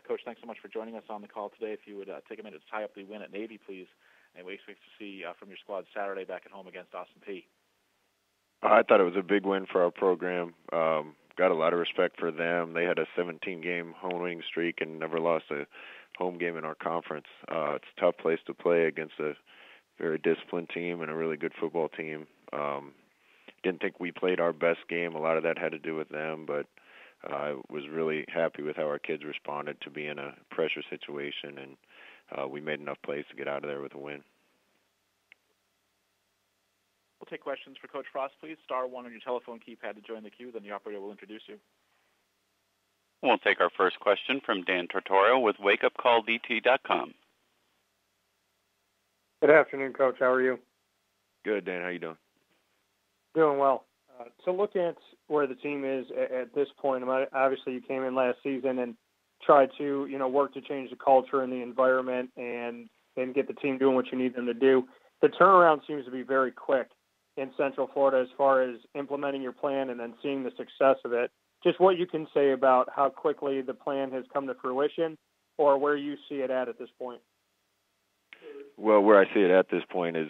Coach, thanks so much for joining us on the call today. If you would take a minute to tie up the win at Navy, please, and we expect to see from your squad Saturday back at home against Austin Peay. I thought it was a big win for our program. Got a lot of respect for them. They had a 17-game home winning streak and never lost a home game in our conference. It's a tough place to play against a very disciplined team and a really good football team. Didn't think we played our best game. A lot of that had to do with them, but I was really happy with how our kids responded to being in a pressure situation, and we made enough plays to get out of there with a win. We'll take questions for Coach Frost, please. *1 on your telephone keypad to join the queue, then the operator will introduce you. We'll take our first question from Dan Tortora with WakeUpCallDT.com. Good afternoon, Coach. How are you? Good, Dan. How you doing? Doing well. So looking at where the team is at this point, obviously you came in last season and tried to, work to change the culture and the environment and get the team doing what you need them to do. The turnaround seems to be very quick in Central Florida as far as implementing your plan and then seeing the success of it. Just what you can say about how quickly the plan has come to fruition or where you see it at this point. Well, where I see it at this point is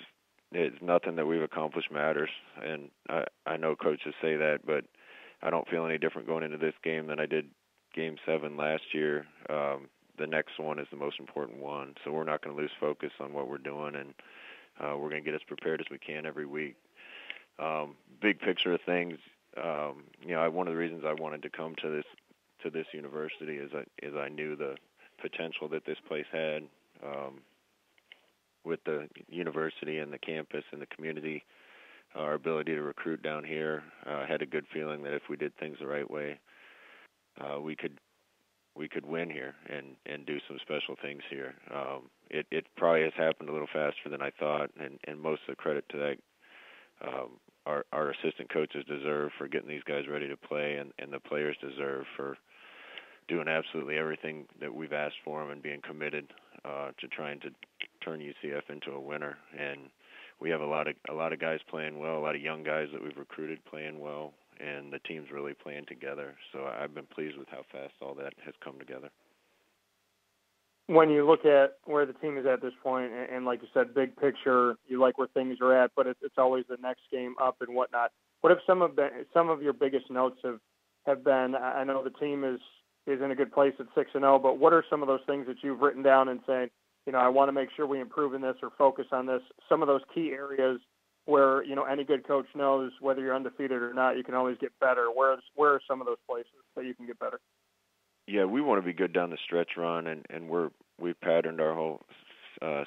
nothing that we've accomplished matters, and I know coaches say that, but I don't feel any different going into this game than I did Game 7 last year. The next one is the most important one, so we're not going to lose focus on what we're doing, and we're going to get as prepared as we can every week. Big picture of things, one of the reasons I wanted to come to this university is I knew the potential that this place had. With the university and the campus and the community, our ability to recruit down here, had a good feeling that if we did things the right way, we could win here and do some special things here. It probably has happened a little faster than I thought, and most of the credit to that our assistant coaches deserve for getting these guys ready to play, and the players deserve for doing absolutely everything that we've asked for them and being committed to trying to turn UCF into a winner. And we have a lot of guys playing well, a lot of young guys that we've recruited playing well, and the team's really playing together. So I've been pleased with how fast all that has come together. When you look at where the team is at this point, and like you said, big picture, you like where things are at, but it's always the next game up and whatnot. What have some of your biggest notes have been? I know the team is in a good place at 6-0, but what are some of those things that you've written down and saying, I want to make sure we improve in this or focus on this? Some of those key areas where, any good coach knows whether you're undefeated or not, you can always get better. Where are some of those places that you can get better? Yeah, we want to be good down the stretch run, and we've patterned our whole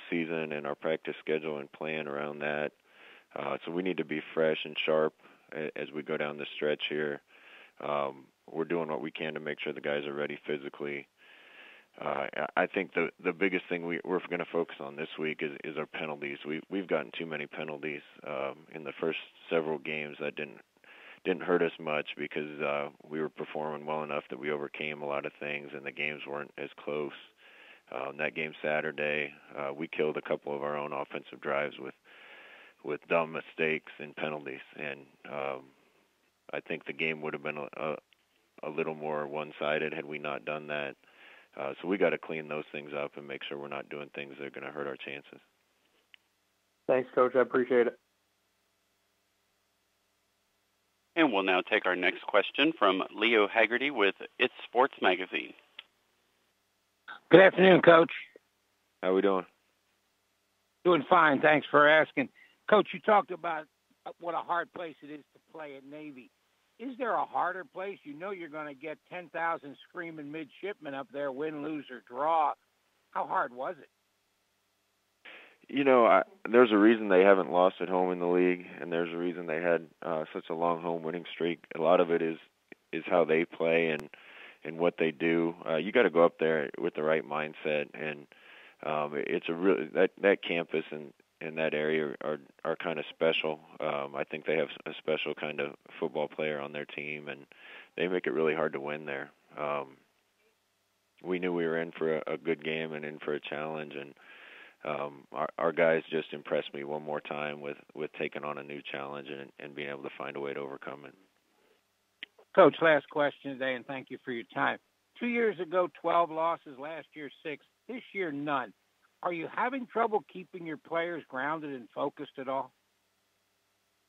season and our practice schedule and plan around that. So we need to be fresh and sharp as we go down the stretch here. We're doing what we can to make sure the guys are ready physically. I think the biggest thing we're going to focus on this week is our penalties. We've gotten too many penalties in the first several games. That didn't hurt us much because we were performing well enough that we overcame a lot of things, and the games weren't as close. That game Saturday, we killed a couple of our own offensive drives with dumb mistakes and penalties, and I think the game would have been a little more one-sided had we not done that. So we got to clean those things up and make sure we're not doing things that are going to hurt our chances. Thanks, Coach. I appreciate it. And we'll now take our next question from Leo Haggerty with It's Sports Magazine. Good afternoon, Coach. How we doing? Doing fine. Thanks for asking. Coach, you talked about what a hard place it is to play at Navy. Is there a harder place? You know you're going to get 10,000 screaming midshipmen up there, win, lose, or draw. How hard was it? There's a reason they haven't lost at home in the league, and there's a reason they had such a long home winning streak. A lot of it is how they play and what they do. You got to go up there with the right mindset, and it's a really that campus and that area are kind of special. I think they have a special kind of football player on their team, and they make it really hard to win there. We knew we were in for a good game and in for a challenge, and our guys just impressed me one more time with taking on a new challenge and being able to find a way to overcome it. Coach, last question today, and thank you for your time. 2 years ago, 12 losses. Last year, 6. This year, none. Are you having trouble keeping your players grounded and focused at all?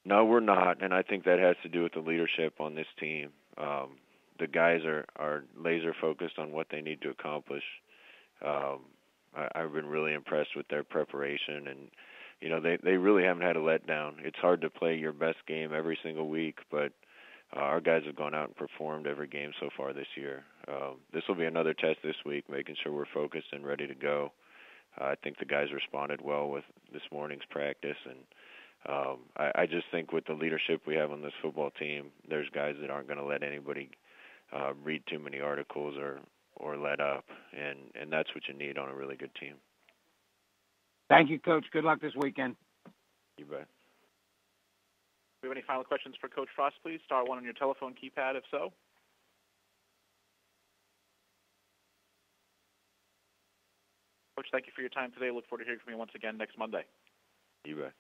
No, we're not, and I think that has to do with the leadership on this team. The guys are laser focused on what they need to accomplish. I've been really impressed with their preparation, and they really haven't had a letdown. It's hard to play your best game every single week, but our guys have gone out and performed every game so far this year. This will be another test this week, making sure we're focused and ready to go. I think the guys responded well with this morning's practice, and I just think with the leadership we have on this football team, there's guys that aren't going to let anybody read too many articles or let up, and that's what you need on a really good team. Thank you, Coach. Good luck this weekend. You bet. Do we have any final questions for Coach Frost, please? Star 1 on your telephone keypad, if so. Coach, thank you for your time today. Look forward to hearing from you once again next Monday. You bet.